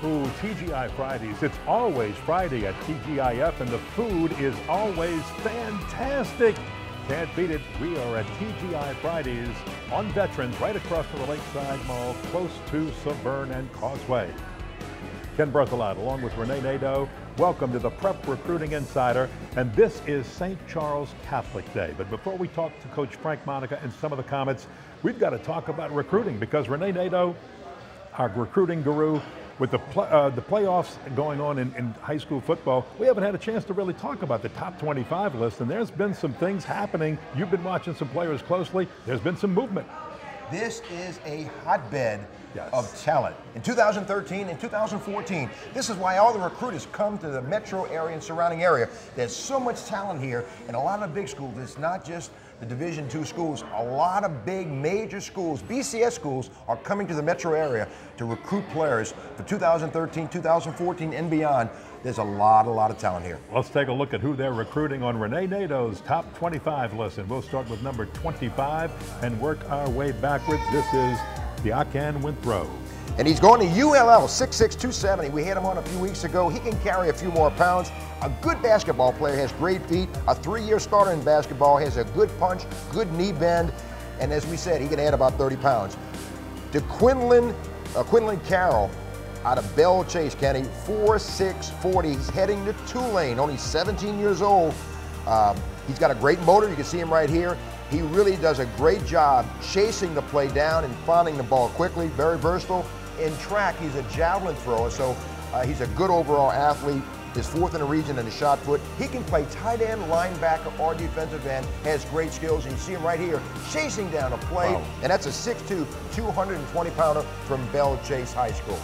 Ooh, TGI Fridays. It's always Friday at TGIF, and the food is always fantastic. Can't beat it. We are at TGI Fridays on Veterans, right across from the Lakeside Mall, close to Severn and Causeway. Ken Berthelot, along with Rene Nadeau. Welcome to the Prep Recruiting Insider, and this is St. Charles Catholic Day. But before we talk to Coach Frank Monica and some of the comments, we've got to talk about recruiting, because Rene Nadeau, our recruiting guru, with the playoffs going on in high school football, we haven't had a chance to really talk about the top 25 list, and there's been some things happening. You've been watching some players closely. There's been some movement. This is a hotbed of talent. In 2013 and 2014, this is why all the recruiters come to the metro area and surrounding area. There's so much talent here, and a lot of big schools. It's not just the Division II schools. A lot of big major schools, BCS schools, are coming to the metro area to recruit players for 2013, 2014, and beyond. There's a lot of talent here. Let's take a look at who they're recruiting on Rene Nadeau's top 25 list. And we'll start with number 25 and work our way backwards. This is Cochran Winthrop. And he's going to ULL, 6'6", 270. We had him on a few weeks ago. He can carry a few more pounds. A good basketball player, has great feet, a 3-year starter in basketball, has a good punch, good knee bend, and as we said, he can add about 30 pounds. To Quinlan Carroll out of Belle Chase County, 4'6", 40. He's heading to Tulane, only 17 years old. He's got a great motor. You can see him right here. He really does a great job chasing the play down and finding the ball quickly, very versatile. In track, he's a javelin thrower, so he's a good overall athlete. He's 4th in the region in the shot put. He can play tight end, linebacker, or defensive end, has great skills. And you see him right here, chasing down a play. Wow. And that's a 6'2", 220-pounder from Belle Chase High School.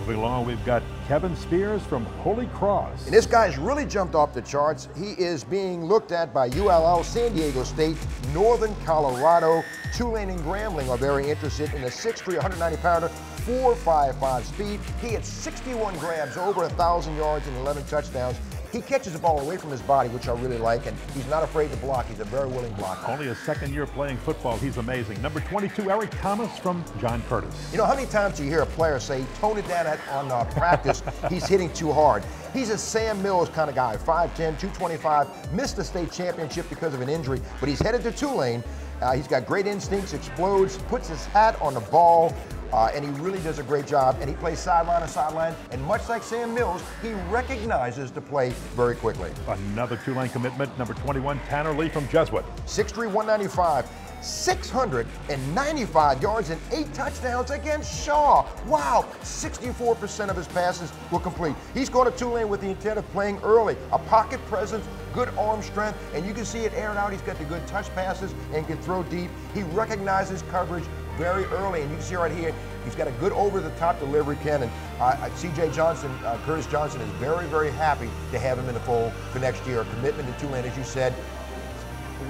Moving along, we've got Kevin Spears from Holy Cross. And this guy's really jumped off the charts. He is being looked at by ULL, San Diego State, Northern Colorado. Tulane and Grambling are very interested in a 6'3", 190-pounder, 4.55 speed. He had 61 grabs, over 1,000 yards and 11 touchdowns. He catches the ball away from his body, which I really like, and he's not afraid to block. He's a very willing blocker. Only his 2nd year playing football. He's amazing. Number 22, Eric Thomas from John Curtis. You know, how many times do you hear a player say, tone it down on practice, he's hitting too hard? He's a Sam Mills kind of guy, 5'10", 225, missed the state championship because of an injury, but he's headed to Tulane. He's got great instincts, explodes, puts his hat on the ball, and he really does a great job, and he plays sideline to sideline, and much like Sam Mills, he recognizes the play very quickly. Another Tulane commitment, number 21, Tanner Lee from Jesuit. 6'3", 195, 695 yards and 8 touchdowns against Shaw. Wow, 64% of his passes were complete. He's going to Tulane with the intent of playing early, a pocket presence, good arm strength, and you can see it aired out. He's got the good touch passes and can throw deep. He recognizes coverage very early, and you can see right here, he's got a good over-the-top delivery, Ken, and C.J. Johnson, Curtis Johnson, is very happy to have him in the fold for next year. A commitment to Tulane, as you said.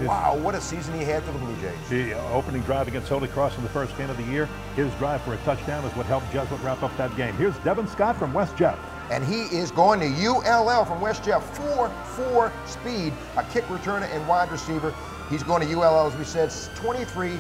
Wow, what a season he had for the Blue Jays. The opening drive against Holy Cross in the first game of the year, his drive for a touchdown is what helped Jesuit wrap up that game. Here's Devin Scott from West Jeff. And he is going to ULL from West Jeff, 4.4 speed, a kick returner and wide receiver. He's going to ULL, as we said, 23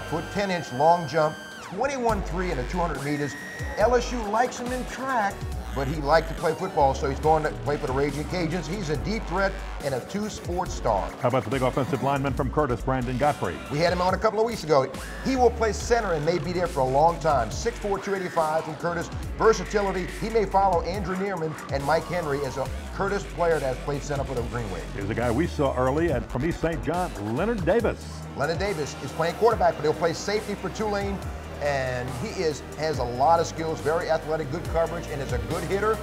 foot 10-inch long jump, 21.3 in the 200 meters. LSU likes him in track, but he liked to play football, so he's going to play for the Raging Cajuns. He's a deep threat and a 2-sport star. How about the big offensive lineman from Curtis, Brandon Godfrey? We had him on a couple of weeks ago. He will play center and may be there for a long time. 6'4", 285 from Curtis. Versatility. He may follow Andrew Neerman and Mike Henry as a Curtis player that has played center for the Green Wave. Here's a guy we saw early from East St. John, Leonard Davis. Leonard Davis is playing quarterback, but he'll play safety for Tulane. And he has a lot of skills, very athletic, good coverage, and is a good hitter.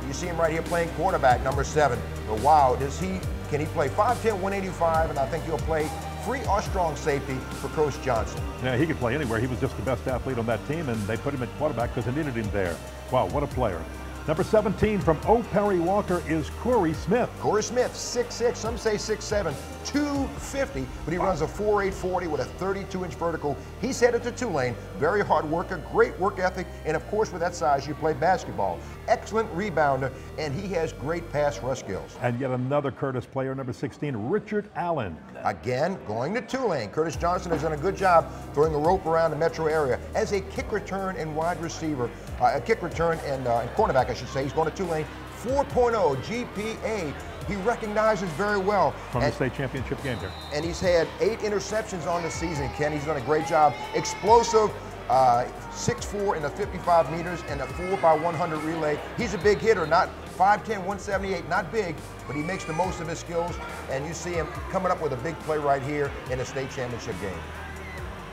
You see him right here playing quarterback, number 7. But wow, can he play 5'10", 185, and I think he'll play free or strong safety for Coach Johnson. Yeah, he could play anywhere. He was just the best athlete on that team, and they put him at quarterback because they needed him there. Wow, what a player. Number 17 from O. Perry Walker is Corey Smith. Corey Smith, 6'6", some say 6'7", 250, but he runs a 4.840 with a 32-inch vertical. He's headed to Tulane. Very hard worker, great work ethic, and of course with that size, you play basketball. Excellent rebounder, and he has great pass rush skills. And yet another Curtis player, number 16, Richard Allen. Again, going to Tulane. Curtis Johnson has done a good job throwing a rope around the metro area as a kick return and wide receiver, a kick return and cornerback, I should say. He's going to Tulane. 4.0 GPA. He recognizes very well. From the state championship game here. And he's had 8 interceptions on the season, Ken. He's done a great job. Explosive, 6'4" in the 55 meters and a 4x100 relay. He's a big hitter, not 5'10", 178, not big, but he makes the most of his skills. And you see him coming up with a big play right here in the state championship game.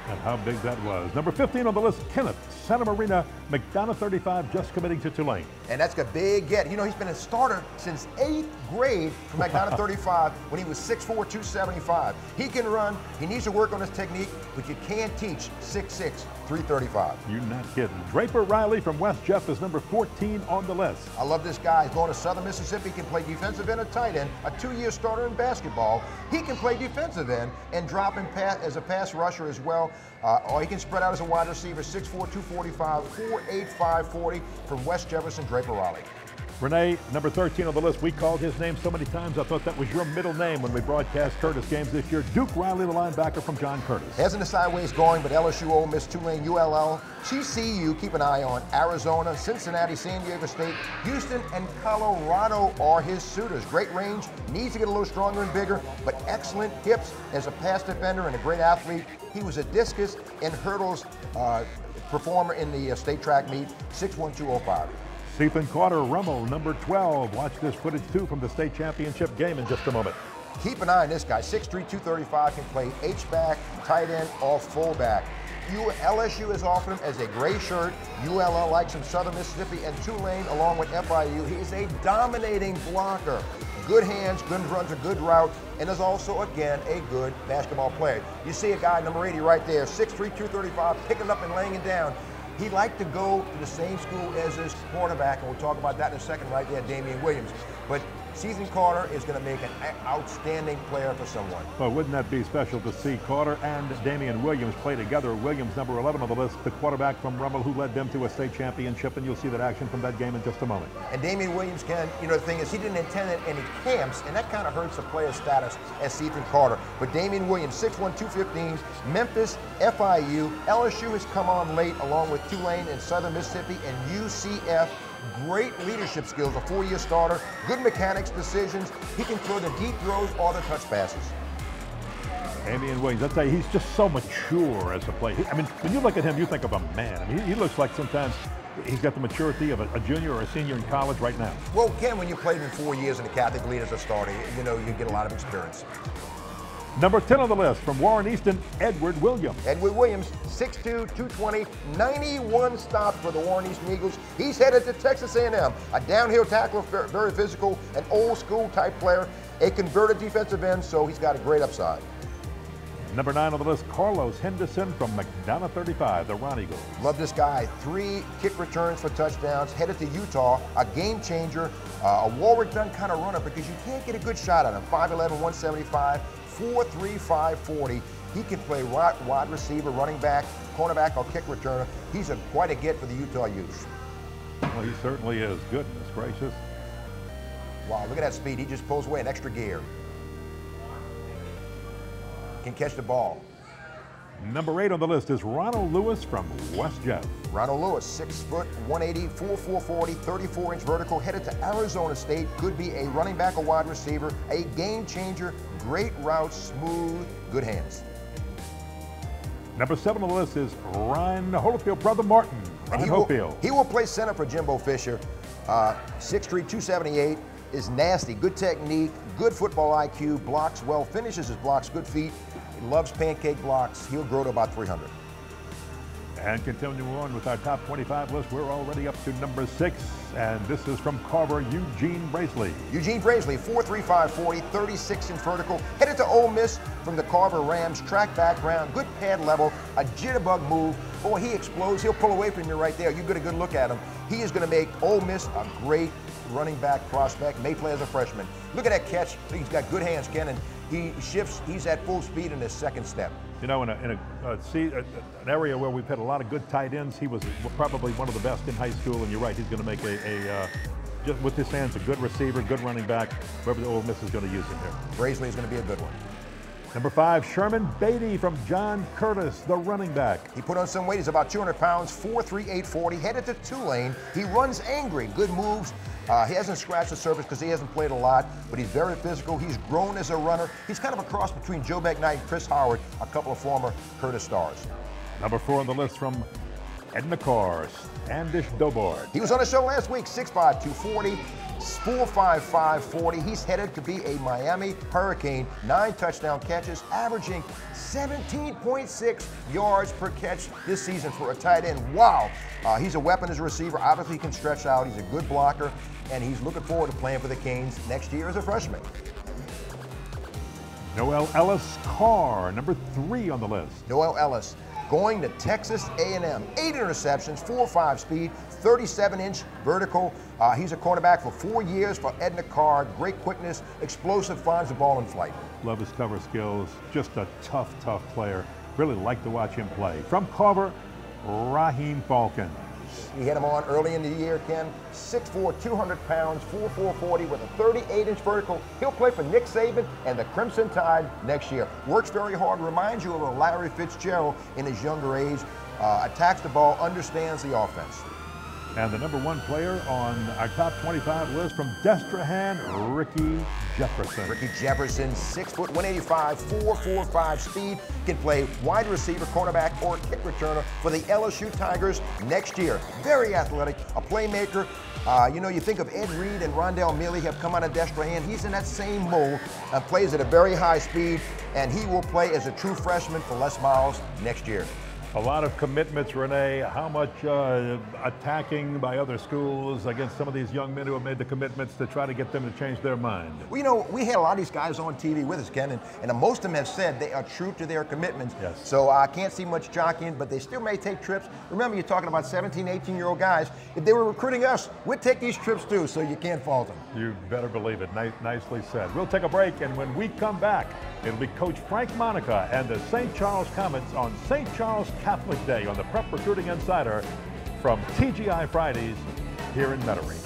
And how big that was. Number 15 on the list, Kenneth, Santa Marina, McDonough 35, just committing to Tulane. And that's a big get. You know, he's been a starter since 8th grade for McDonough 35 when he was 6'4", 275. He can run, he needs to work on his technique, but you can't teach 6'6", 335. You're not kidding. Draper Riley from West Jeff is number 14 on the list. I love this guy. He's going to Southern Mississippi, can play defensive end or tight end, a 2-year starter in basketball. He can play defensive end and drop in as a pass rusher as well. Or he can spread out as a wide receiver, 6'4", 245, 4'8", 540 from West Jefferson, Draper Riley. Rene, number 13 on the list. We called his name so many times, I thought that was your middle name when we broadcast Curtis games this year. Duke Riley, the linebacker from John Curtis. Hasn't the sideways going, but LSU, Ole Miss, Tulane, ULL, TCU, keep an eye on. Arizona, Cincinnati, San Diego State, Houston, and Colorado are his suitors. Great range, needs to get a little stronger and bigger, but excellent hips as a pass defender and a great athlete. He was a discus and hurdles performer in the state track meet, 6'1", 205. Stephen Carter, Rummel, number 12. Watch this footage too from the state championship game in just a moment. Keep an eye on this guy, 6'3", 235, can play H-back, tight end, or fullback. LSU has offered him as a gray shirt. ULL likes him, Southern Mississippi, and Tulane along with FIU. He is a dominating blocker. Good hands, good runs a good route, and is also, again, a good basketball player. You see a guy, number 80 right there, 6'3", 235, picking up and laying it down. He liked to go to the same school as his quarterback, and we'll talk about that in a second right there, Damian Williams. But Stephen Carter is going to make an outstanding player for someone. Well, wouldn't that be special to see Carter and Damian Williams play together? Williams, number 11 on the list, the quarterback from Rummel who led them to a state championship, and you'll see that action from that game in just a moment. And Damian Williams can, you know, the thing is, he didn't attend any camps, and that kind of hurts a player's status as Stephen Carter. But Damian Williams, 6'1", 215, Memphis, FIU, LSU has come on late along with Tulane and Southern Mississippi and UCF. Great leadership skills, a 4-year starter, good mechanics, decisions. He can throw the deep throws or the touch passes. Damian Williams, I'll tell you, he's just so mature as a player. I mean, when you look at him, you think of a man. I mean, he looks like sometimes he's got the maturity of a junior or a senior in college right now. Well, Ken, when you played in 4 years in the Catholic League as a starter, you know, you get a lot of experience. Number 10 on the list from Warren Easton, Edward Williams. Edward Williams, 6'2", 220, 91 stops for the Warren Easton Eagles. He's headed to Texas A&M, a downhill tackler, very physical, an old school type player, a converted defensive end, so he's got a great upside. Number 9 on the list, Carlos Henderson from McDonough 35, the Ron Eagles. Love this guy. 3 kick returns for touchdowns, headed to Utah, a game changer, a Warwick Dunn kind of runner because you can't get a good shot at him. 5'11", 175, 4'3", 540. He can play wide receiver, running back, cornerback, or kick returner. He's quite a get for the Utah Utes. Well, he certainly is. Goodness gracious. Wow, look at that speed. He just pulls away an extra gear. Can catch the ball. Number 8 on the list is Ronald Lewis from West Jeff. Ronald Lewis, 6 foot, 180, 4'4", 34-inch vertical, headed to Arizona State. Could be a running back or wide receiver, a game changer, great route, smooth, good hands. Number 7 on the list is Ryan Holyfield, brother Martin. He will play center for Jimbo Fisher. 6'3", 278, is nasty, good technique, good football IQ, blocks well, finishes his blocks, good feet. He loves pancake blocks. He'll grow to about 300. And continuing on with our top 25 list, we're already up to number 6, and this is from Carver, Eugene Bracely. Eugene Bracely, 4'3", 540, 36-inch vertical, headed to Ole Miss from the Carver Rams, track background, good pad level, a jitterbug move, boy, he explodes. He'll pull away from you right there. You get a good look at him. He is going to make Ole Miss a great running back prospect. May play as a freshman. Look at that catch. He's got good hands, Ken, and he shifts. He's at full speed in his second step. You know, in an area where we've had a lot of good tight ends, he was probably one of the best in high school, and you're right, he's going to make just with his hands, a good receiver, good running back, whoever the Ole Miss is going to use him here. Braisley is going to be a good one. Number 5, Sherman Beatty from John Curtis, the running back. He put on some weight. He's about 200 pounds, 4'3", 840, headed to Tulane. He runs angry, good moves. He hasn't scratched the surface because he hasn't played a lot, but he's very physical. He's grown as a runner. He's kind of a cross between Joe McKnight and Chris Howard, a couple of former Curtis stars. Number 4 on the list from Edna Carr, Standish Dobord. He was on the show last week, 6'5", 240, 4.55 40. He's headed to be a Miami Hurricane, 9 touchdown catches, averaging 17.6 yards per catch this season for a tight end. Wow. He's a weapon as a receiver. Obviously, he can stretch out. He's a good blocker, and he's looking forward to playing for the Canes next year as a freshman. Noel Ellis Carr, number 3 on the list. Noel Ellis going to Texas A&M. 8 interceptions, 4.5 speed, 37-inch vertical. He's a cornerback for 4 years for Edna Carr. Great quickness, explosive, finds the ball in flight. Love his cover skills. Just a tough player. Really like to watch him play. From Carver, Raheem Falcon. He had him on early in the year, Ken. 6'4", 200 pounds, 4'4", 40 with a 38-inch vertical. He'll play for Nick Saban and the Crimson Tide next year. Works very hard, reminds you of a Larry Fitzgerald in his younger age. Attacks the ball, understands the offense. And the number 1 player on our top 25 list from Destrehan, Ricky Jefferson. Ricky Jefferson, 6 foot, 185, 4.45 speed, can play wide receiver, cornerback, or kick returner for the LSU Tigers next year. Very athletic, a playmaker. You know, you think of Ed Reed and Rondell Milley have come out of Destrehan. He's in that same mold, plays at a very high speed, and he will play as a true freshman for Les Miles next year. A lot of commitments, Rene. How much attacking by other schools against some of these young men who have made the commitments to try to get them to change their mind? Well, you know, we had a lot of these guys on TV with us, Ken, and most of them have said they are true to their commitments. Yes. So I can't see much jockeying, but they still may take trips. Remember, you're talking about 17, 18-year-old guys. If they were recruiting us, we'd take these trips too, so you can't fault them. You better believe it. Nicely said. We'll take a break, and when we come back, it'll be Coach Frank Monica and the St. Charles Comets on St. Charles Catholic Day on the Prep Recruiting Insider from TGI Fridays here in Metairie.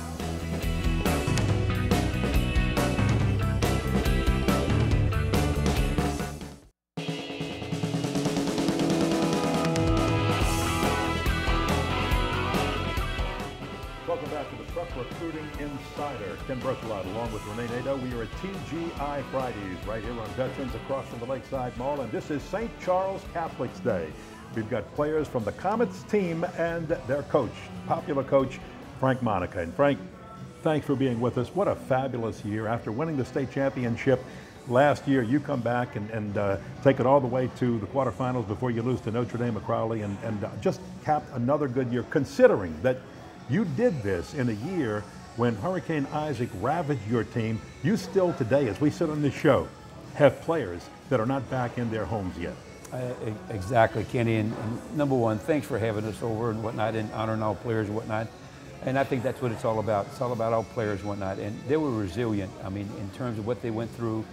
Welcome back to the Prep Recruiting Insider. Ken Brusselot along with Rene Nadeau. We are at TGI Fridays right here on Veterans across from the Lakeside Mall, and this is St. Charles Catholic's Day. We've got players from the Comets team and their coach, popular coach, Frank Monica. And Frank, thanks for being with us. What a fabulous year. After winning the state championship last year, you come back and take it all the way to the quarterfinals before you lose to Notre Dame of Crowley, and just capped another good year, considering that you did this in a year when Hurricane Isaac ravaged your team. You still today, as we sit on this show, have players that are not back in their homes yet. Exactly, Kenny. And number 1, thanks for having us over and whatnot, and honoring all players and whatnot. And I think that's what it's all about. It's all about all players and whatnot. And they were resilient. I mean, in terms of what they went through.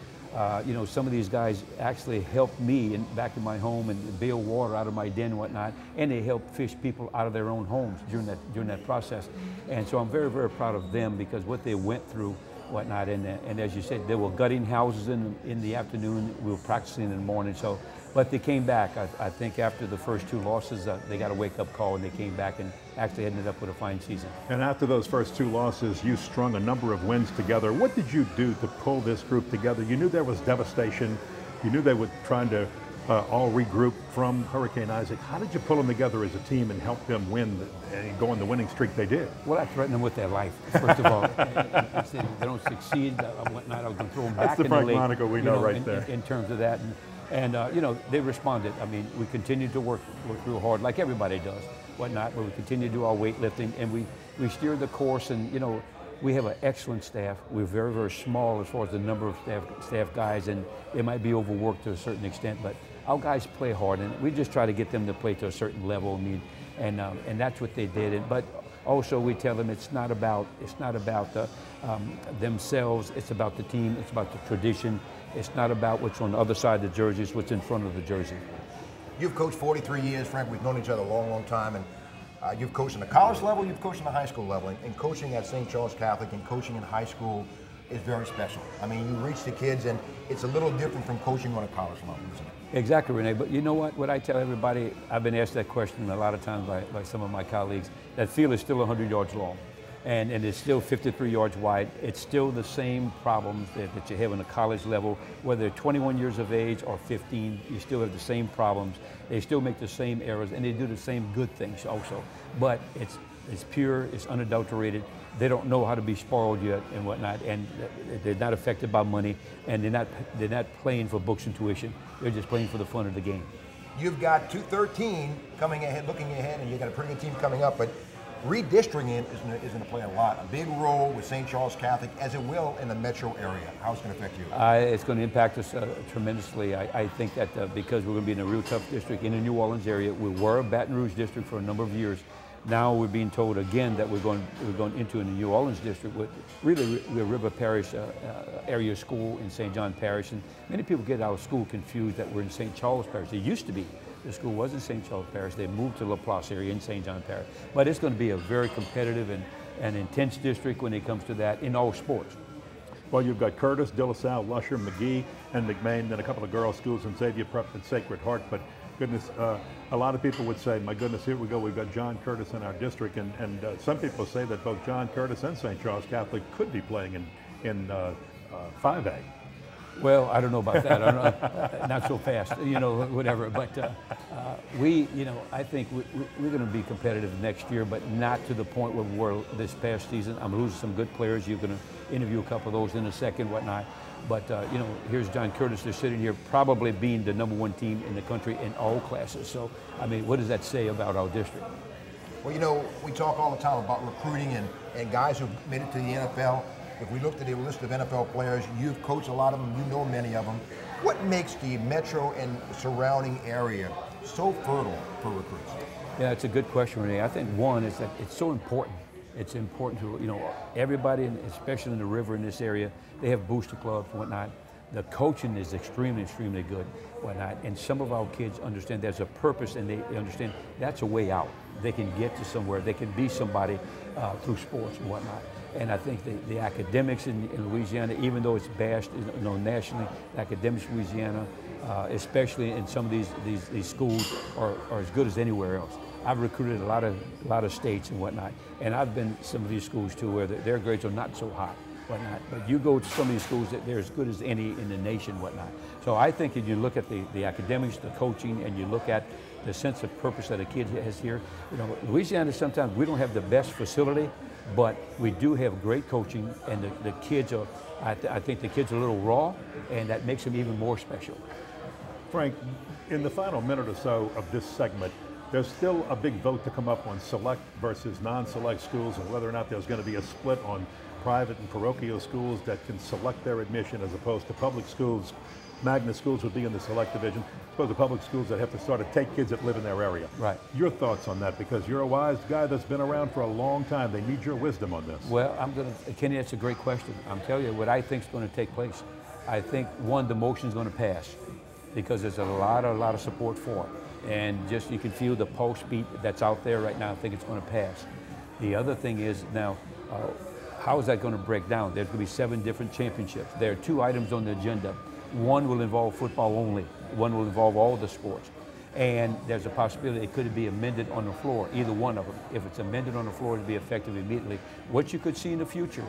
You know, some of these guys actually helped me back in my home and bail water out of my den and whatnot, and they helped fish people out of their own homes during that process. And so I'm very, very proud of them because what they went through, whatnot. And as you said, they were gutting houses in the afternoon. We were practicing in the morning. So, but they came back. I think after the first 2 losses, they got a wake-up call, and they came back and actually ended up with a fine season. And after those first 2 losses, you strung a number of wins together. What did you do to pull this group together? You knew there was devastation. You knew they were trying to all regroup from Hurricane Isaac. How did you pull them together as a team and help them win and go on the winning streak they did? Well, I threatened them with their life, first of all. I said if they don't succeed, whatnot, I was going to throw them back in the lake. That's the Frank Monica we know right there. In terms of that. And you know, they responded. I mean, we continued to work real hard, like everybody does, whatnot, but we continue to do our weightlifting, and we steered the course, and you know, we have an excellent staff. We're very, very small as far as the number of staff guys, and they might be overworked to a certain extent, but our guys play hard, and we just try to get them to play to a certain level. I mean, and that's what they did. But also we tell them it's not about themselves. It's about the team. It's about the tradition. It's not about what's on the other side of the jersey. It's what's in front of the jersey. You've coached 43 years, Frank. We've known each other a long, long time, and you've coached in the college level. You've coached in the high school level, and coaching at St. Charles Catholic and coaching in high school is very special. I mean, you reach the kids, and it's a little different from coaching on a college level, isn't it? Exactly, Rene. But you know what? What I tell everybody, I've been asked that question a lot of times by some of my colleagues. That field is still 100 yards long, and it's still 53 yards wide. It's still the same problems that you have on the college level. Whether they're 21 years of age or 15, you still have the same problems. They still make the same errors, and they do the same good things also. But it's pure, it's unadulterated. They don't know how to be spoiled yet and whatnot, and they're not affected by money, and they're not playing for books and tuition. They're just playing for the fun of the game. You've got 213 coming ahead, looking ahead, and you've got a pretty good team coming up, but redistricting is going to play a lot, a big role with St. Charles Catholic, as it will in the metro area. How's it going to affect you? It's going to impact us tremendously. I think that because we're going to be in a real tough district in the New Orleans area. We were a Baton Rouge district for a number of years. Now we're being told again that we're going into a New Orleans district with really we're River Parish area school in St. John Parish, and many people get our school confused that we're in St. Charles Parish. It used to be. The school was in St. Charles Parish. They moved to LaPlace area in St. John Parish. But it's going to be a very competitive and intense district when it comes to that in all sports. Well, you've got Curtis, De La Salle, Lusher, McGee, and McMain, then a couple of girls' schools in Xavier Prep and Sacred Heart. But goodness, a lot of people would say, my goodness, here we go, we've got John Curtis in our district. And some people say that both John Curtis and St. Charles Catholic could be playing in 5A. Well, I don't know about that. I don't know, not so fast, you know, whatever. But I think we're going to be competitive next year, but not to the point where we were this past season. I'm losing some good players. You're going to interview a couple of those in a second, whatnot. But, here's John Curtis. They're sitting here probably being the #1 team in the country in all classes. So, I mean, what does that say about our district? Well, we talk all the time about recruiting and guys who've made it to the NFL. If we looked at a list of NFL players, you've coached a lot of them, you know many of them. What makes the metro and surrounding area so fertile for recruits? Yeah, it's a good question, Rene. I think one is that it's so important. It's important to, everybody, especially in the river in this area, they have booster clubs and whatnot. The coaching is extremely, extremely good, whatnot. And some of our kids understand there's a purpose, and they understand that's a way out. They can get to somewhere. They can be somebody through sports and whatnot. And I think the academics in Louisiana, even though it's bashed nationally, the academics in Louisiana, especially in some of these schools, are as good as anywhere else. I've recruited a lot of states and whatnot, and I've been to some of these schools too where their grades are not so high, whatnot. But you go to some of these schools that they're as good as any in the nation, whatnot. So I think if you look at the academics, the coaching, and you look at the sense of purpose that a kid has here, Louisiana, sometimes we don't have the best facility, but we do have great coaching, and the kids are, I think the kids are a little raw, and that makes them even more special. Frank, in the final minute or so of this segment, there's still a big vote to come up on select versus non-select schools, and whether or not there's going to be a split on private and parochial schools that can select their admission as opposed to public schools. Magnet schools would be in the select division, as opposed to public schools that have to sort of take kids that live in their area. Right. Your thoughts on that, because you're a wise guy that's been around for a long time. They need your wisdom on this. Well, Kenny, that's a great question. I'm telling you what I think is going to take place. I think, one, the motion is going to pass because there's a lot of support for it. And just you can feel the pulse beat that's out there right now. I think it's going to pass. The other thing is now, how is that going to break down? There's going to be 7 different championships. There are 2 items on the agenda. One will involve football only. One will involve all the sports. And there's a possibility it could be amended on the floor, either one of them. If it's amended on the floor, it'll be effective immediately. What you could see in the future,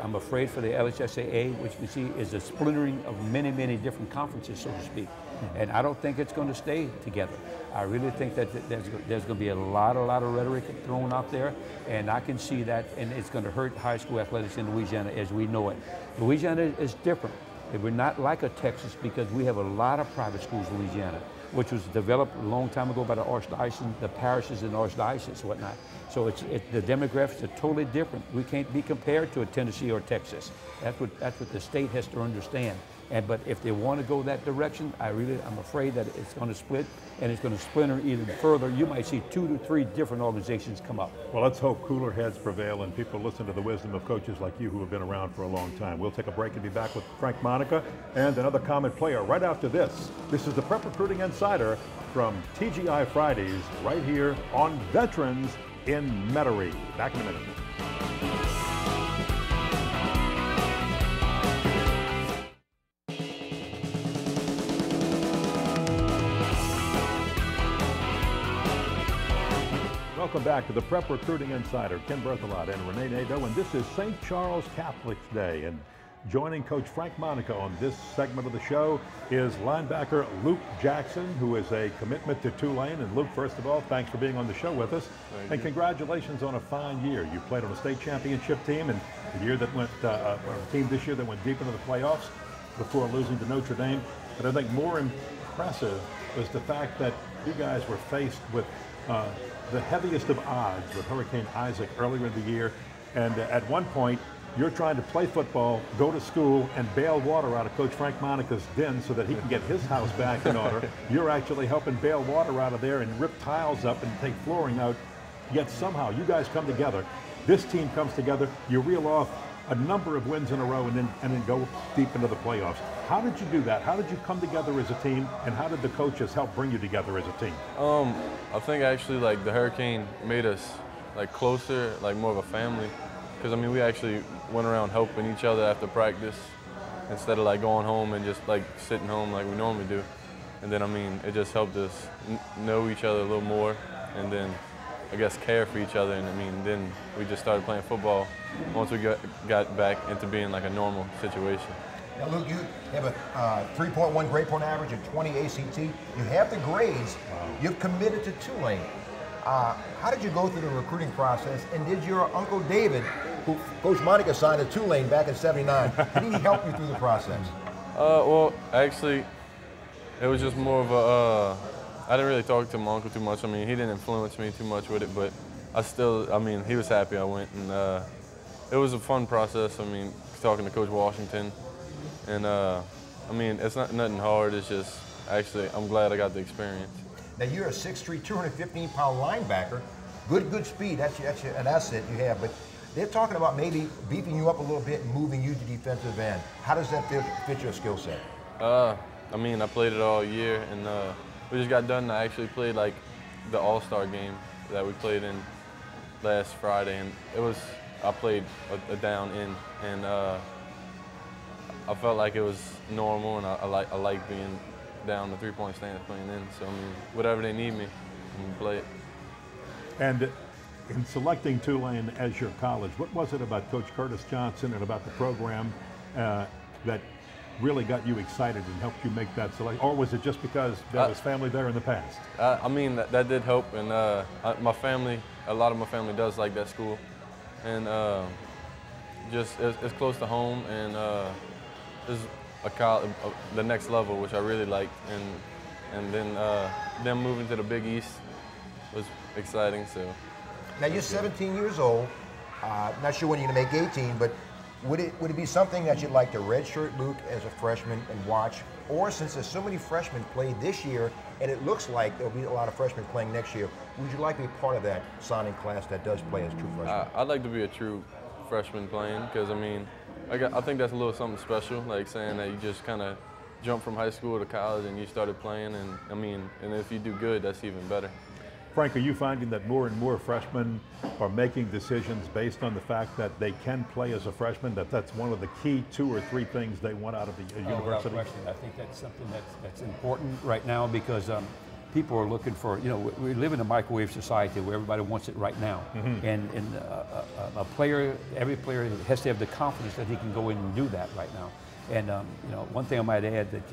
I'm afraid for the LHSAA, which you can see is a splintering of many, many different conferences, so to speak. And I don't think it's going to stay together. I really think that there's going to be a lot of rhetoric thrown out there, and I can see that, and it's going to hurt high school athletics in Louisiana as we know it. Louisiana is different. We're not like a Texas because we have a lot of private schools in Louisiana, which was developed a long time ago by the archdiocese, the parishes in the archdiocese, whatnot. So the demographics are totally different. We can't be compared to a Tennessee or Texas. That's what the state has to understand. But if they want to go that direction, I'm afraid that it's going to split, and it's going to splinter even further. You might see 2 to 3 different organizations come up. Well, let's hope cooler heads prevail and people listen to the wisdom of coaches like you who have been around for a long time. We'll take a break and be back with Frank Monica and another common player right after this. This is the Prep Recruiting Insider from TGI Fridays right here on Veterans in Metairie. Back in a minute. Welcome back to the Prep Recruiting Insider. Ken Berthelot and Rene Nadeau, and this is St. Charles Catholic's Day. And joining Coach Frank Monica on this segment of the show is linebacker Luke Jackson, who is a commitment to Tulane. And Luke, first of all, thanks for being on the show with us. Thank and you. Congratulations on a fine year. You played on a state championship team, and the year that went, a team this year that went deep into the playoffs before losing to Notre Dame. But I think more impressive was the fact that you guys were faced with the heaviest of odds with Hurricane Isaac earlier in the year. And at one point, you're trying to play football, go to school, and bail water out of Coach Frank Monica's den so that he can get his house back in order. You're actually helping bail water out of there and rip tiles up and take flooring out. Yet somehow you guys come together. This team comes together. You reel off a number of wins in a row and then go deep into the playoffs. How did you do that? How did you come together as a team, and how did the coaches help bring you together as a team? I think actually like the hurricane made us like closer, like more of a family. Because I mean, we actually went around helping each other after practice instead of like going home and just like sitting home like we normally do. And then I mean, it just helped us know each other a little more, and then I guess care for each other. And I mean, then we just started playing football once we got back into being like a normal situation. Now, Luke, you have a 3.1 grade point average and 20 ACT. You have the grades. Wow. You've committed to Tulane. How did you go through the recruiting process? And did your Uncle David, who Coach Monica signed at Tulane back in '79, did he help you through the process? Well, actually, it was just more of a, I didn't really talk to my uncle too much. I mean, he didn't influence me too much with it, but I mean, he was happy I went, and it was a fun process. I mean, talking to Coach Washington. And I mean, it's nothing hard. It's just actually, I'm glad I got the experience. Now you're a 6'3", 215-pound linebacker. Good speed. That's an asset you have. But they're talking about maybe beefing you up a little bit and moving you to defensive end. How does that fit your skill set? I mean, I played it all year, and we just got done. I actually played like the All-Star game that we played in last Friday, and I played a down in, and I felt like it was normal, and I like being down the three-point stance playing in. So, I mean, whatever they need me, I'm going to play it. And in selecting Tulane as your college, what was it about Coach Curtis Johnson and about the program that really got you excited and helped you make that selection? Or was it just because there was family there in the past? I mean, that did help, and my family, a lot of my family does like that school. And just it's close to home, and it's the next level, which I really liked, and then them moving to the Big East was exciting. So now you're 17 years old. Not sure when you're going to make 18, but would it be something that you'd like to redshirt Luke as a freshman and watch, or since there's so many freshmen played this year, and it looks like there'll be a lot of freshmen playing next year, would you like to be part of that signing class that does play as true freshmen? I'd like to be a true freshman playing, because I mean, I think that's a little something special, like saying that you just kind of jump from high school to college and you started playing, and I mean, and if you do good, that's even better. Frank, are you finding that more and more freshmen are making decisions based on the fact that they can play as a freshman, that's one of the key 2 or 3 things they want out of the university? Without question. I think that's something that's important right now, because people are looking for, we live in a microwave society where everybody wants it right now. Mm-hmm. And every player has to have the confidence that he can go in and do that right now. And one thing I might add, that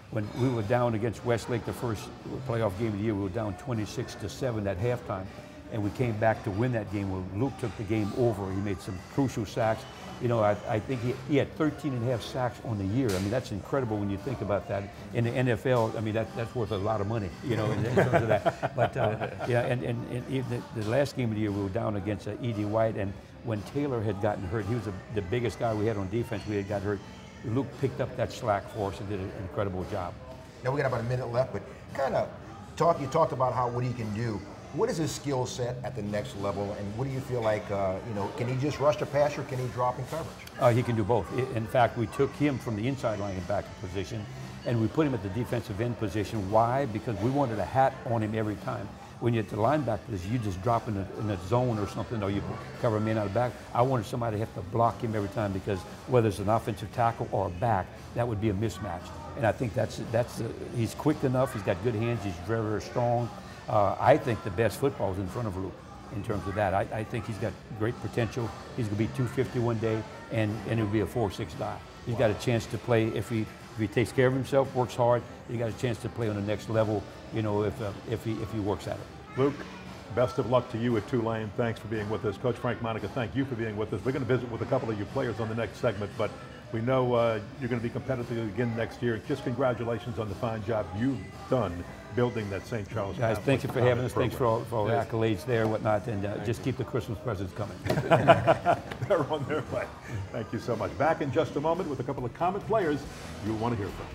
when we were down against Westlake the first playoff game of the year, we were down 26-7 at halftime, and we came back to win that game. Well, Luke took the game over. He made some crucial sacks. I think he had 13.5 sacks on the year. I mean, that's incredible when you think about that. In the NFL, I mean, that's worth a lot of money, in terms of that. But, and the last game of the year, we were down against E.D. White, and when Taylor had gotten hurt, he was the biggest guy we had on defense. We had got hurt. Luke picked up that slack for us and did an incredible job. Now we got about a minute left, but kind of you talked about what he can do. What is his skill set at the next level, and what do you feel like, can he just rush the passer, or can he drop in coverage? He can do both. In fact, we took him from the inside linebacker position and we put him at the defensive end position. Why? Because we wanted a hat on him every time. When you're at the linebacker position, you just drop in a zone or something, or you cover him in out of back. I wanted somebody to have to block him every time, because whether it's an offensive tackle or a back, that would be a mismatch. And I think he's quick enough, he's got good hands, he's very, very strong. I think the best football is in front of Luke in terms of that. I think he's got great potential. He's going to be 250 one day, and he'll be a 4.6 guy. He's got a chance to play if he takes care of himself, works hard. He got a chance to play on the next level, if he works at it. Luke, best of luck to you at Tulane. Thanks for being with us. Coach Frank Monica, thank you for being with us. We're going to visit with a couple of your players on the next segment, but we know you're going to be competitive again next year. Just congratulations on the fine job you've done building that St. Charles. Guys, thank you for having us. Thanks for all the accolades there and whatnot, and just keep the Christmas presents coming. They're on their way. Thank you so much. Back in just a moment with a couple of Comet players you'll want to hear from.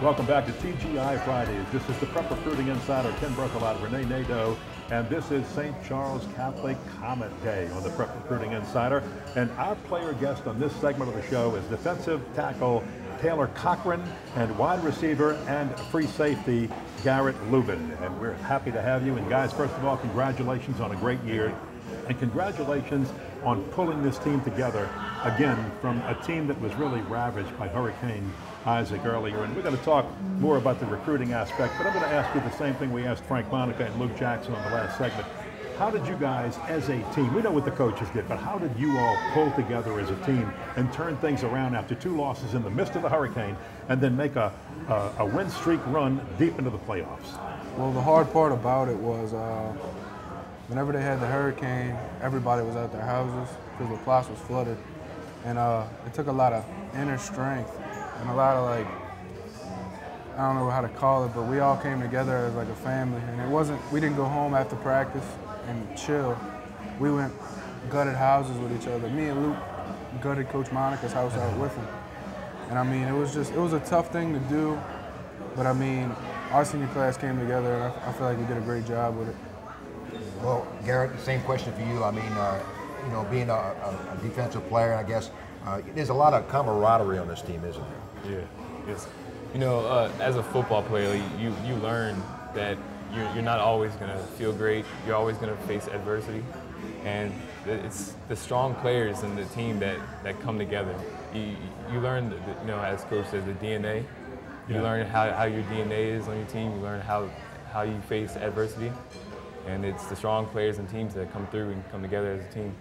Welcome back to TGI Fridays. This is the Prep Recruiting Insider, Ken Berthelot, Rene Nadeau, and this is St. Charles Catholic Comet Day on the Prep Recruiting Insider. And our player guest on this segment of the show is defensive tackle Taylor Cochran and wide receiver and free safety Garrett Lubin. And we're happy to have you. And guys, first of all, congratulations on a great year. And congratulations on pulling this team together again from a team that was really ravaged by Hurricane Isaac earlier. And we're going to talk more about the recruiting aspect, but I'm going to ask you the same thing we asked Frank Monica and Luke Jackson on the last segment. How did you guys as a team, we know what the coaches did, but how did you all pull together as a team and turn things around after 2 losses in the midst of the hurricane and then make a win streak run deep into the playoffs? Well, the hard part about it was whenever they had the hurricane, everybody was at their houses because the place was flooded. And it took a lot of inner strength and a lot of, like, I don't know how to call it, but we all came together as like a family. And we didn't go home after practice and chill. We went gutted houses with each other. Me and Luke gutted Coach Monica's house out with him. And I mean, it was a tough thing to do, but I mean, our senior class came together and I feel like we did a great job with it. Well, Garrett, the same question for you. I mean, being a defensive player, I guess, there's a lot of camaraderie on this team, isn't there? Yeah, yes. As a football player, you learn that you're not always going to feel great. You're always going to face adversity. And it's the strong players in the team that come together. You learn, as Coach says, the DNA. You learn how your DNA is on your team. You learn how you face adversity. And it's the strong players and teams that come through and come together as a team.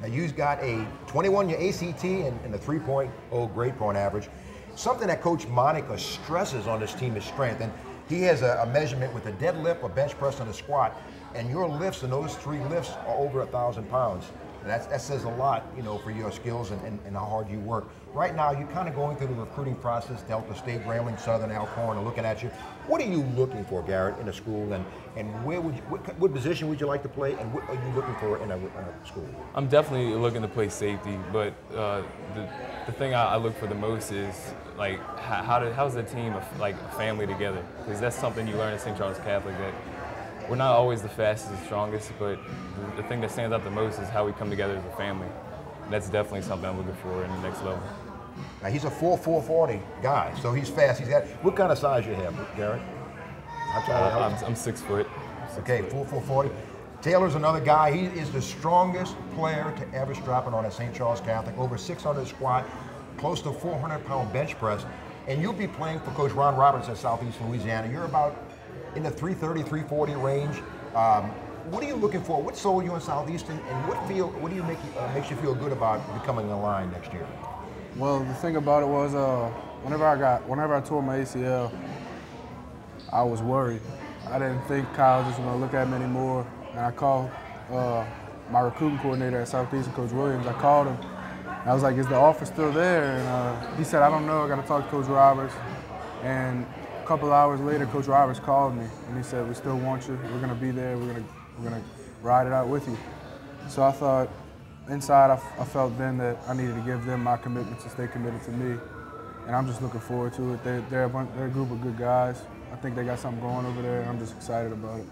Now, you've got a 21-year ACT and a 3.0 grade point average. Something that Coach Monica stresses on this team is strength. And he has a measurement with a deadlift, a bench press, and a squat. And your lifts, and those 3 lifts, are over 1,000 pounds. And that says a lot, for your skills and how hard you work. Right now, you're kind of going through the recruiting process, Delta State, Grambling, Southern, Alcorn are looking at you. What are you looking for, Garrett, in a school, and what position would you like to play, and what are you looking for in a school? I'm definitely looking to play safety, but the thing I look for the most is, like, how's the team like a family together? Because that's something you learn at St. Charles Catholic, that we're not always the fastest and strongest, but the thing that stands out the most is how we come together as a family. And that's definitely something I'm looking for in the next level. Now, he's a 4.40 guy, so he's fast. What kind of size you have, Garrett? I'm 6 foot. Okay, 4.40. Taylor's another guy. He is the strongest player to ever strap it on at St. Charles Catholic. Over 600 squat, close to 400-pound bench press. And you'll be playing for Coach Ron Roberts at Southeast Louisiana. You're about in the 330, 340 range. What are you looking for? What sold you in Southeastern, and what do you makes you feel good about becoming a line next year? Well, the thing about it was, whenever I tore my ACL, I was worried. I didn't think colleges were going to look at me anymore. And I called my recruiting coordinator at Southeastern, Coach Williams. I called him. I was like, is the offer still there? And he said, I don't know. I got to talk to Coach Roberts. And a couple hours later, Coach Roberts called me, and he said, we still want you. We're going to be there. We're going to ride it out with you. So I thought, inside, I felt then that I needed to give them my commitment to stay committed to me. And I'm just looking forward to it. They're a group of good guys. I think they got something going over there, and I'm just excited about it.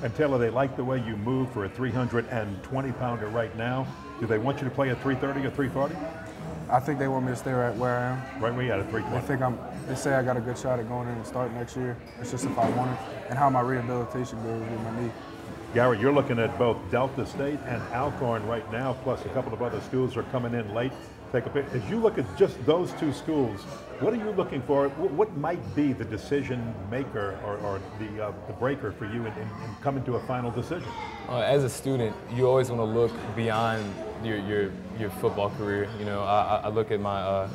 And Taylor, they like the way you move for a 320-pounder right now. Do they want you to play at 330 or 340? I think they want me to stay right where I am. Right where you at 320? They say I got a good shot at going in and starting next year. It's just if I want it and how my rehabilitation goes with my knee. Garrett, you're looking at both Delta State and Alcorn right now, plus a couple of other schools are coming in late. Take a pick. As you look at just those two schools, what are you looking for? What might be the decision maker or the breaker for you in coming to a final decision? As a student, you always want to look beyond your football career. You know, I look at my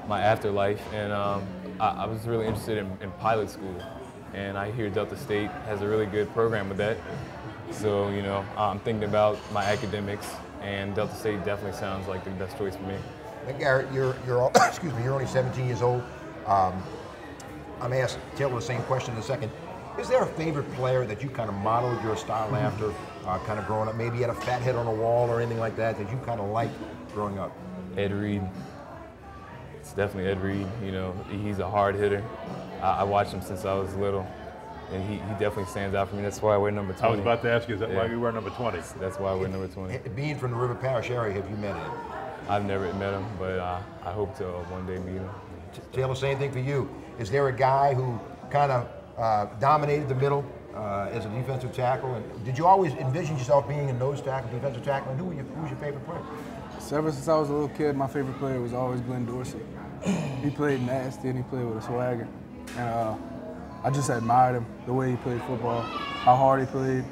my afterlife, and I was really interested in pilot school, and I hear Delta State has a really good program with that. So, you know, I'm thinking about my academics, and Delta State definitely sounds like the best choice for me. Now, Garrett, you're excuse me, you're only 17 years old. I'm going to ask Taylor the same question in a second. Is there a favorite player that you kind of modeled your style after, kind of growing up? Maybe you had a fat head on a wall or anything like that that you kind of liked growing up? Ed Reed. It's definitely Ed Reed. You know, he's a hard hitter. I watched him since I was little. And he definitely stands out for me. That's why I wear number 20. I was about to ask you, is that why you wear number 20? That's why I wear number 20. Being from the River Parish area, have you met him? I've never met him, but I hope to one day meet him. Taylor, same thing for you. Is there a guy who kind of dominated the middle as a defensive tackle? And did you always envision yourself being a nose tackle, defensive tackle? And who was your favorite player? Ever since I was a little kid, my favorite player was always Glenn Dorsey. He played nasty and he played with a swagger. And I just admired him, the way he played football, how hard he played,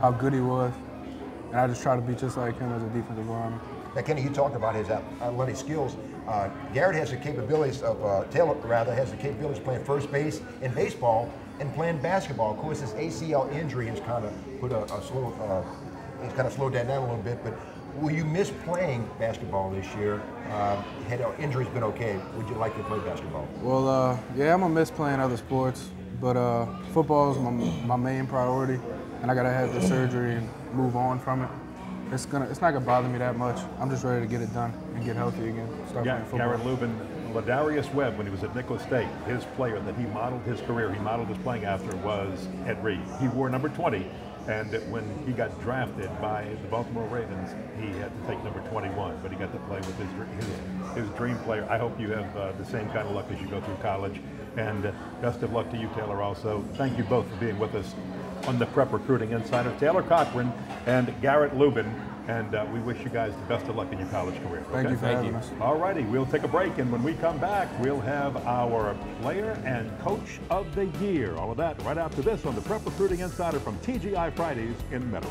how good he was. And I just try to be just like him as a defensive lineman. Now, Kenny, you talked about his athletic skills. Garrett has the capabilities of, Taylor rather, has the capabilities of playing first base in baseball and playing basketball. Of course, his ACL injury has kind of put he's kind of slowed that down a little bit, but will you miss playing basketball this year? Had injuries been okay, would you like to play basketball? Well, yeah, I'm gonna miss playing other sports, but football is my main priority, and I gotta have the surgery and move on from it. It's not gonna bother me that much. I'm just ready to get it done and get healthy again. Start playing football. Garrett Lubin, Ladarius Webb, when he was at Nicholls State, his player that he modeled his career, he modeled his playing after was Ed Reed. He wore number 20, and when he got drafted by the Baltimore Ravens, he had to take number 21, but he got to play with his dream player. I hope you have the same kind of luck as you go through college, and best of luck to you, Taylor, also. Thank you both for being with us on the Prep Recruiting Insider. Taylor Cochran and Garrett Lubin, and we wish you guys the best of luck in your college career. Thank you for having us. All righty, we'll take a break, and when we come back, we'll have our Player and Coach of the Year. All of that right after this on the Prep Recruiting Insider from TGI Fridays in Metairie.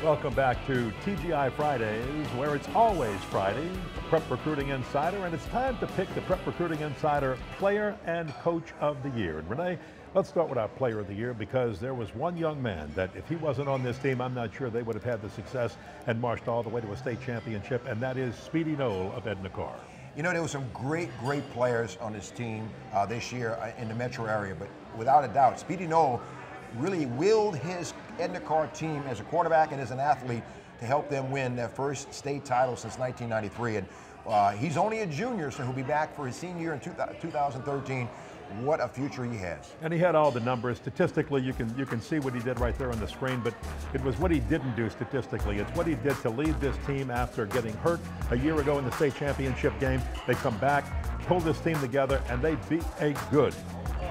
Welcome back to TGI Fridays, where it's always Friday, Prep Recruiting Insider, and it's time to pick the Prep Recruiting Insider Player and Coach of the Year. And Rene, let's start with our Player of the Year, because there was one young man that if he wasn't on this team, I'm not sure they would have had the success and marched all the way to a state championship, and that is Speedy Knoll of Edna-Carr. You know, there were some great players on this team this year in the metro area, but without a doubt, Speedy Knoll really willed his Edna-Carr team as a quarterback and as an athlete to help them win their first state title since 1993. And he's only a junior, so he'll be back for his senior year in 2013. What a future he has. And he had all the numbers. Statistically, you can see what he did right there on the screen, but it was what he didn't do statistically. It's what he did to lead this team after getting hurt a year ago in the state championship game. They come back, pull this team together, and they beat a good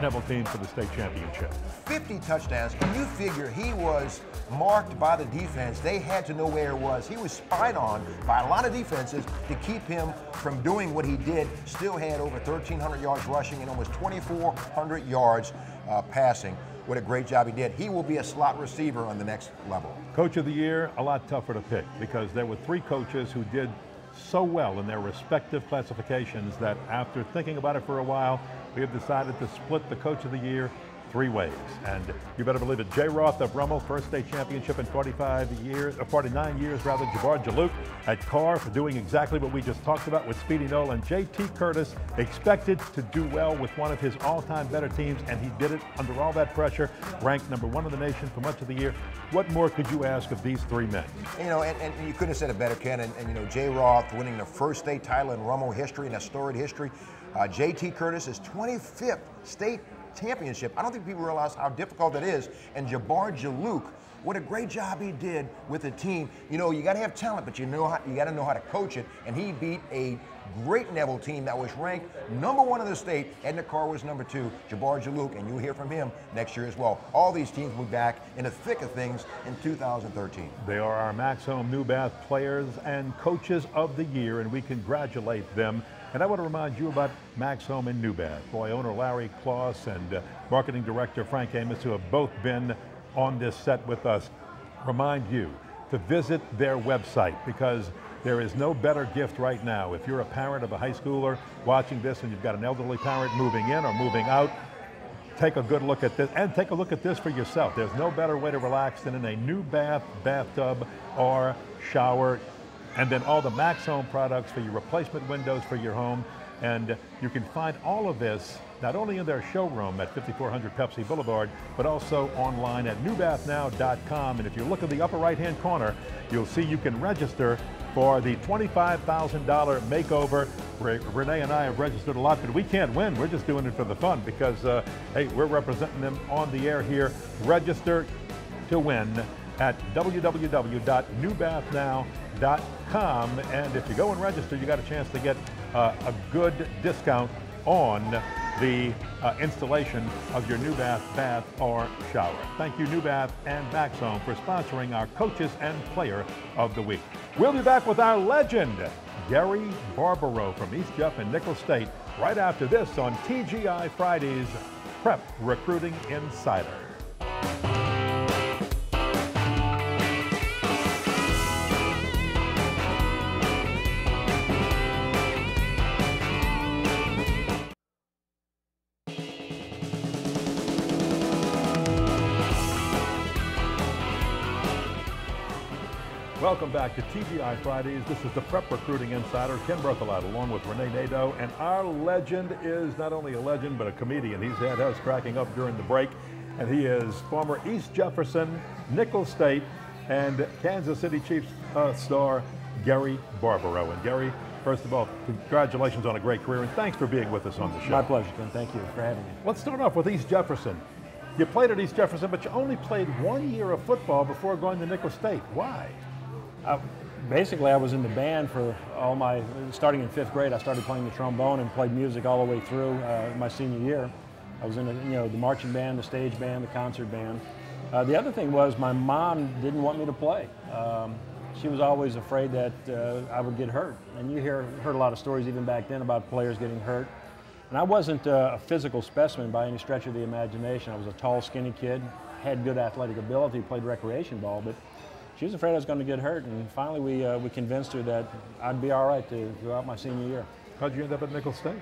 Neville team for the state championship. 50 touchdowns. Can you figure he was marked by the defense? They had to know where it was. He was spied on by a lot of defenses to keep him from doing what he did. Still had over 1,300 yards rushing and almost 2,400 yards passing. What a great job he did. He will be a slot receiver on the next level. Coach of the year, a lot tougher to pick because there were 3 coaches who did so well in their respective classifications that after thinking about it for a while, we have decided to split the Coach of the Year 3 ways. And you better believe it. Jay Roth of Rummel, first state championship in 49 years rather. Jabbar Jalouk at Carr for doing exactly what we just talked about with Speedy Nolan. J.T. Curtis expected to do well with one of his all-time better teams, and he did it under all that pressure, ranked #1 in the nation for much of the year. What more could you ask of these 3 men? You know, and you couldn't have said it better, Ken. And you know, Jay Roth winning the first state title in Rummel history, and a storied history. J.T. Curtis is 25th state championship. I don't think people realize how difficult that is. And Jabbar Jalouk, what a great job he did with the team. You know, you got to have talent, but you got to know how to coach it. And he beat a great Neville team that was ranked #1 in the state. Edna Carr was #2. Jabbar Jalouk, and you'll hear from him next year as well. All these teams will be back in the thick of things in 2013. They are our Max Home New Bath players and coaches of the year, and we congratulate them. And I want to remind you about Max Home in New Bath. Boy, owner Larry Kloss and marketing director Frank Amos, who have both been on this set with us, remind you to visit their website because there is no better gift right now. If you're a parent of a high schooler watching this and you've got an elderly parent moving in or moving out, take a good look at this and take a look at this for yourself. There's no better way to relax than in a new bath, bathtub, or shower. And then all the Max Home products for your replacement windows for your home. And you can find all of this not only in their showroom at 5400 Pepsi Boulevard, but also online at newbathnow.com. And if you look at the upper right-hand corner, you'll see you can register for the $25,000 makeover. Renee and I have registered a lot, but we can't win. We're just doing it for the fun because, hey, we're representing them on the air here. Register to win at www.newbathnow.com. And if you go and register, you got a chance to get a good discount on the installation of your new bath or shower. Thank you, New Bath and Max Home, for sponsoring our Coaches and Player of the Week. We'll be back with our legend, Gary Barbaro from East Jeff and Nicholls State, right after this on TGI Fridays Prep Recruiting Insider. Welcome back to TGI Fridays. This is the Prep Recruiting Insider, Ken Berthelot, along with Renee Nadeau. And our legend is not only a legend, but a comedian. He's had us cracking up during the break. And he is former East Jefferson, Nicholls State, and Kansas City Chiefs star Gary Barbaro. And Gary, first of all, congratulations on a great career, and thanks for being with us on the show. My pleasure, Ken. Thank you for having me. Let's start off with East Jefferson. You played at East Jefferson, but you only played 1 year of football before going to Nicholls State. Why? Basically, I was in the band for all my, starting in 5th grade, I started playing the trombone and played music all the way through my senior year. I was in the marching band, the stage band, the concert band. The other thing was my mom didn't want me to play. She was always afraid that I would get hurt. And you heard a lot of stories even back then about players getting hurt. And I wasn't a physical specimen by any stretch of the imagination. I was a tall, skinny kid, had good athletic ability, played recreation ball, but she was afraid I was going to get hurt, and finally we convinced her that I'd be all right to go out my senior year. How'd you end up at Nicholls State?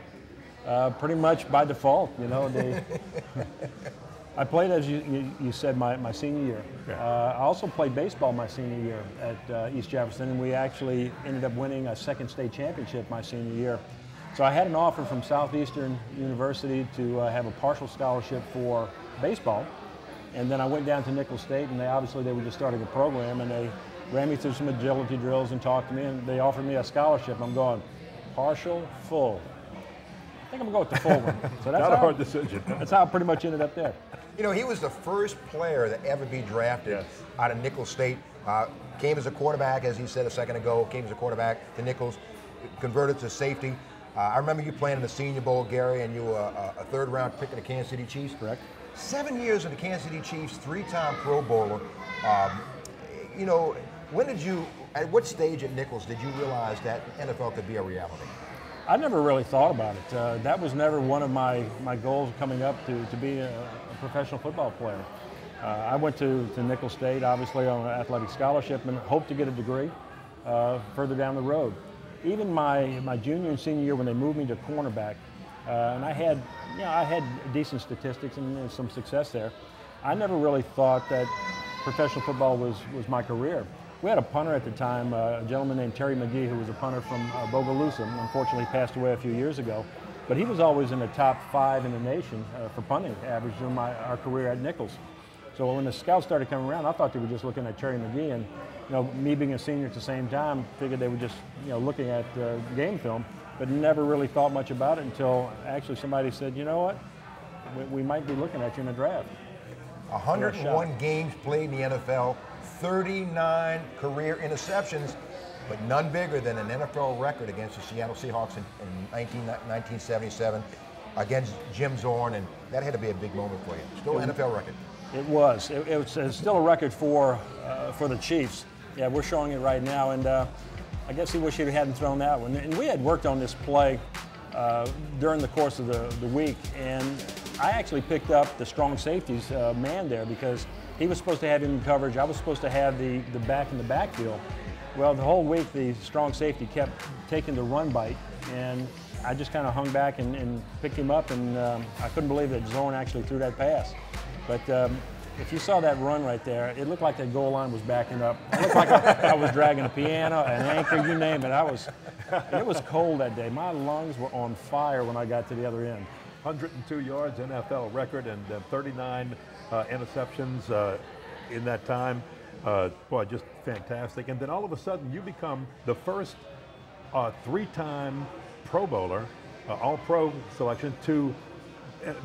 Pretty much by default, you know. I played, as you said, my senior year. Yeah. I also played baseball my senior year at East Jefferson, and we actually ended up winning a 2nd state championship my senior year. So I had an offer from Southeastern University to have a partial scholarship for baseball. And then I went down to Nicholls State, and they were just starting a program, and they ran me through some agility drills and talked to me, and they offered me a scholarship. I'm going, partial, full. I think I'm going to go with the full one. So that's not a hard decision. That's how I pretty much ended up there. You know, he was the first player to ever be drafted out of Nicholls State. Came as a quarterback, as he said a second ago, came as a quarterback to Nicholls, converted to safety. I remember you playing in the Senior Bowl, Gary, and you were a third-round pick of the Kansas City Chiefs. Correct. 7 years in the Kansas City Chiefs, 3-time Pro Bowler. You know, at what stage at Nicholls did you realize that NFL could be a reality? I never really thought about it. That was never one of my goals coming up to be a professional football player. I went to Nicholls State, obviously on an athletic scholarship, and hoped to get a degree further down the road. Even my junior and senior year when they moved me to cornerback, and I had decent statistics and some success there, I never really thought that professional football was my career. We had a punter at the time, a gentleman named Terry McGee, who was a punter from Bogalusa. Unfortunately, passed away a few years ago. But he was always in the top 5 in the nation for punting average during our career at Nicholls. So when the scouts started coming around, I thought they were just looking at Terry McGee, and me being a senior at the same time, figured they were just looking at game film, but never really thought much about it until actually somebody said, you know what, we might be looking at you in the draft. 101 games played in the NFL, 39 career interceptions, but none bigger than an NFL record against the Seattle Seahawks in 1977 against Jim Zorn, and that had to be a big moment for you. Still an NFL record. It was. It was still a record for the Chiefs. Yeah, we're showing it right now, and I guess he wished he hadn't thrown that one. And we had worked on this play during the course of the week, and I actually picked up the strong safety's man there because he was supposed to have him in coverage. I was supposed to have the back in the backfield. Well, the whole week the strong safety kept taking the run bite, and I just kind of hung back and picked him up, and I couldn't believe that Zorn actually threw that pass. But if you saw that run right there, it looked like that goal line was backing up. It looked like I was dragging a piano, an anchor, you name it. It was cold that day. My lungs were on fire when I got to the other end. 102 yards, NFL record, and 39 interceptions in that time. Boy, just fantastic. And then all of a sudden, you become the first 3-time Pro Bowler, All-Pro selection, to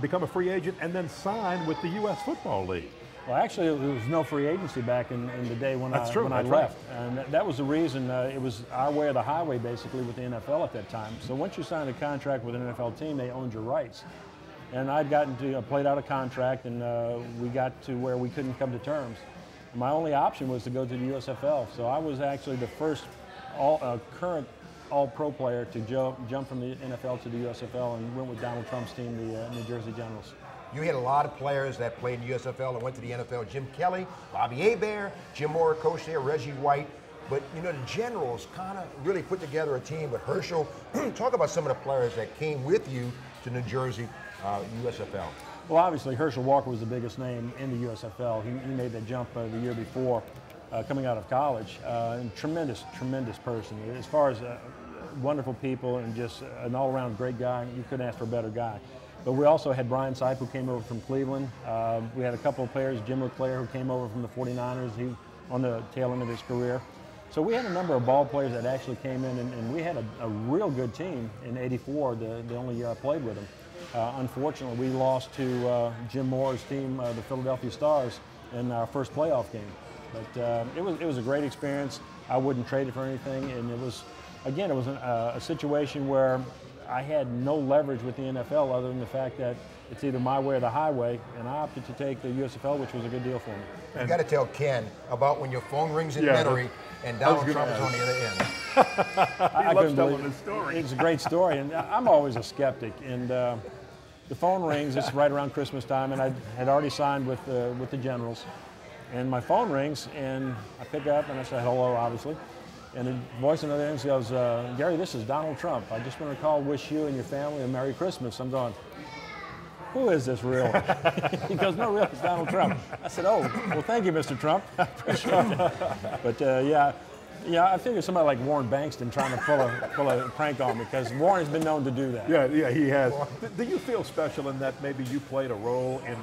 become a free agent and then sign with the U.S. Football League. Well, actually, there was no free agency back in the day when I left. Right. And that was the reason. It was our way or the highway, basically, with the NFL at that time. So once you signed a contract with an NFL team, they owned your rights. And I'd gotten to played out a contract, and we got to where we couldn't come to terms. My only option was to go to the USFL. So I was actually the first current All-Pro player to jump from the NFL to the USFL, and went with Donald Trump's team, the New Jersey Generals. You had a lot of players that played in the USFL and went to the NFL. Jim Kelly, Bobby Hebert, Jim Moore, coach there, Reggie White. But, the Generals kind of really put together a team with Herschel. Talk about some of the players that came with you to New Jersey USFL. Well, obviously, Herschel Walker was the biggest name in the USFL. He made that jump the year before coming out of college. And tremendous person. As far as wonderful people and just an all-around great guy, you couldn't ask for a better guy. But we also had Brian Sipe, who came over from Cleveland. We had a couple of players, Jim LeClaire, who came over from the 49ers, he on the tail end of his career. So we had a number of ball players that actually came in, and we had a real good team in '84, the only year I played with them. Unfortunately, we lost to Jim Moore's team, the Philadelphia Stars, in our first playoff game. But it was a great experience. I wouldn't trade it for anything, and it was a situation where I had no leverage with the NFL other than the fact that it's either my way or the highway, and I opted to take the USFL, which was a good deal for me. You got to tell Ken about when your phone rings in Metairie and Donald Trump is on the other end. I loves telling this story. It's a great story, and I'm always a skeptic. And the phone rings. It's right around Christmas time, and I had already signed with the Generals. And my phone rings, and I pick up, and I say hello, obviously. And the voice on the other end goes, Gary, this is Donald Trump. I just want to call, wish you and your family a Merry Christmas. I'm going, who is this real? He goes, no, really, it's Donald Trump. I said, oh, well, thank you, Mr. Trump. I appreciate it. But yeah, I figured somebody like Warren Bankston trying to pull a prank on me, because Warren has been known to do that. Yeah, he has. Do you feel special in that maybe you played a role in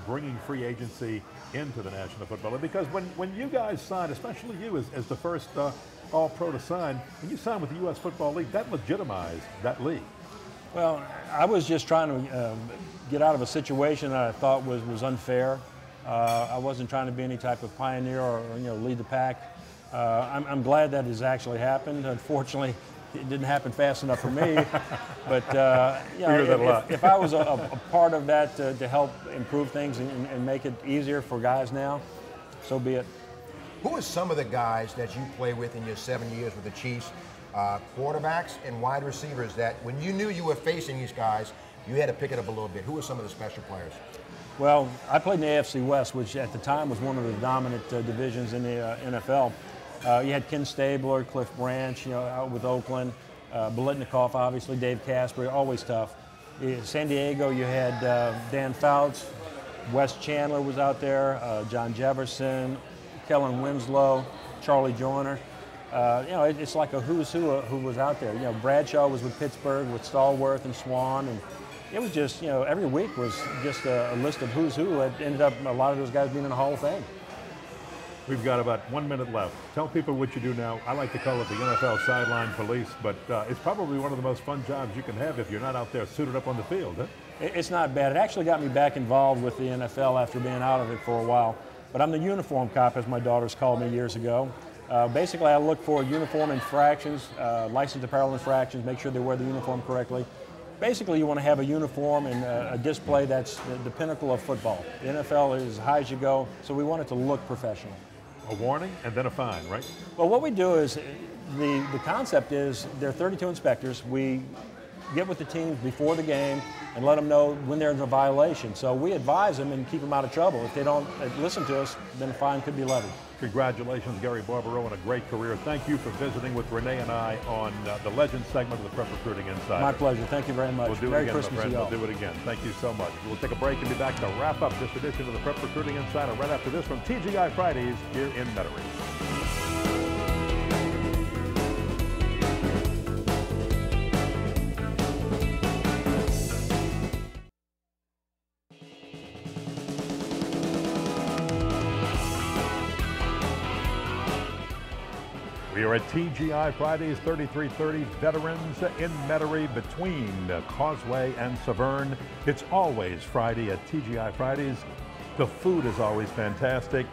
bringing free agency into the National Football League? Because when you guys signed, especially you as the first All-Pro to sign, when you signed with the U.S. Football League, that legitimized that league. Well, I was just trying to get out of a situation that I thought was unfair. I wasn't trying to be any type of pioneer or lead the pack. I'm glad that has actually happened. Unfortunately, It didn't happen fast enough for me, but you hear that a know, lot. if I was a part of that to help improve things and make it easier for guys now, so be it. Who are some of the guys that you play with in your 7 years with the Chiefs, quarterbacks and wide receivers, that when you knew you were facing these guys, you had to pick it up a little bit? Who are some of the special players? Well, I played in the AFC West, which at the time was one of the dominant divisions in the NFL. You had Ken Stabler, Cliff Branch, you know, out with Oakland, Biletnikoff, obviously, Dave Casper, always tough. San Diego, you had Dan Fouts, Wes Chandler was out there, John Jefferson, Kellen Winslow, Charlie Joyner. You know, it's like a who's who was out there. You know, Bradshaw was with Pittsburgh with Stallworth and Swan, and it was just, you know, every week was just a list of who's who. It ended up a lot of those guys being in the Hall of Fame. We've got about 1 minute left. Tell people what you do now. I like to call it the NFL sideline police, but it's probably one of the most fun jobs you can have if you're not out there suited up on the field, huh? It's not bad. It actually got me back involved with the NFL after being out of it for a while. But I'm the uniform cop, as my daughters called me years ago. Basically, I look for uniform infractions, licensed apparel infractions, make sure they wear the uniform correctly. Basically, you want to have a uniform and a display that's the pinnacle of football. The NFL is as high as you go, so we want it to look professional. A warning and then a fine, right? Well, what we do is, the concept is there are 32 inspectors. We get with the teams before the game and let them know when they're in a violation. So we advise them and keep them out of trouble. If they don't listen to us, then a fine could be levied. Congratulations, Gary Barbaro, on a great career. Thank you for visiting with Rene and I on the Legends segment of the Prep Recruiting Insider. My pleasure. Thank you very much. We'll do Merry it again, Christmas my friend. to y'all. We'll do it again. Thank you so much. We'll take a break and be back to wrap up this edition of the Prep Recruiting Insider right after this from TGI Fridays here in Metairie. We are at TGI Fridays, 3330 Veterans in Metairie between Causeway and Severn. It's always Friday at TGI Fridays. The food is always fantastic.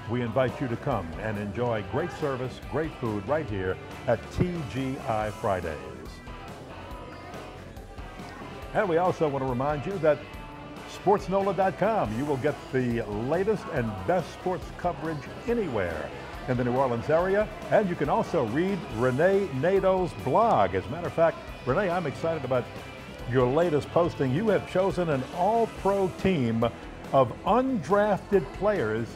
We invite you to come and enjoy great service, great food right here at TGI Fridays. And we also want to remind you that SportsNola.com, you will get the latest and best sports coverage anywhere in the New Orleans area, and you can also read Rene Nato's blog. As a matter of fact, Rene, I'm excited about your latest posting. You have chosen an all-pro team of undrafted players,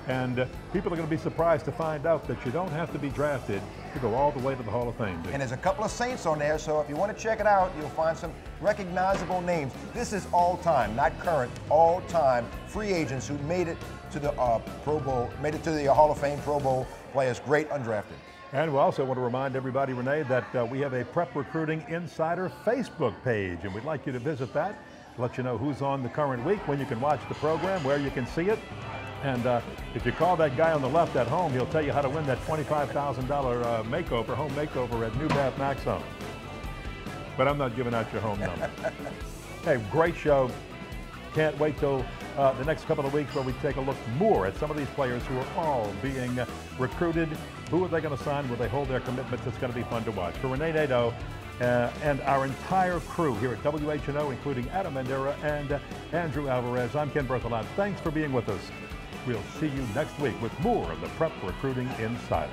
and people are going to be surprised to find out that you don't have to be drafted to go all the way to the Hall of Fame. And there's a couple of Saints on there, so if you want to check it out, you'll find some recognizable names. This is all-time, not current, all-time free agents who made it to the Pro Bowl, made it to the Hall of Fame Pro Bowl players, great undrafted. And we also want to remind everybody, Rene, that we have a Prep Recruiting Insider Facebook page, and we'd like you to visit that, let you know who's on the current week, when you can watch the program, where you can see it. And if you call that guy on the left at home, he'll tell you how to win that $25,000 makeover, home makeover at New Bath Maxone. But I'm not giving out your home number. Hey, great show. Can't wait till the next couple of weeks where we take a look more at some of these players who are all being recruited. Who are they going to sign? Will they hold their commitments? It's going to be fun to watch. For Rene Nato and our entire crew here at WHNO, including Adam Mandera and Andrew Alvarez, I'm Ken Berthelot. Thanks for being with us. We'll see you next week with more of the Prep Recruiting Insider.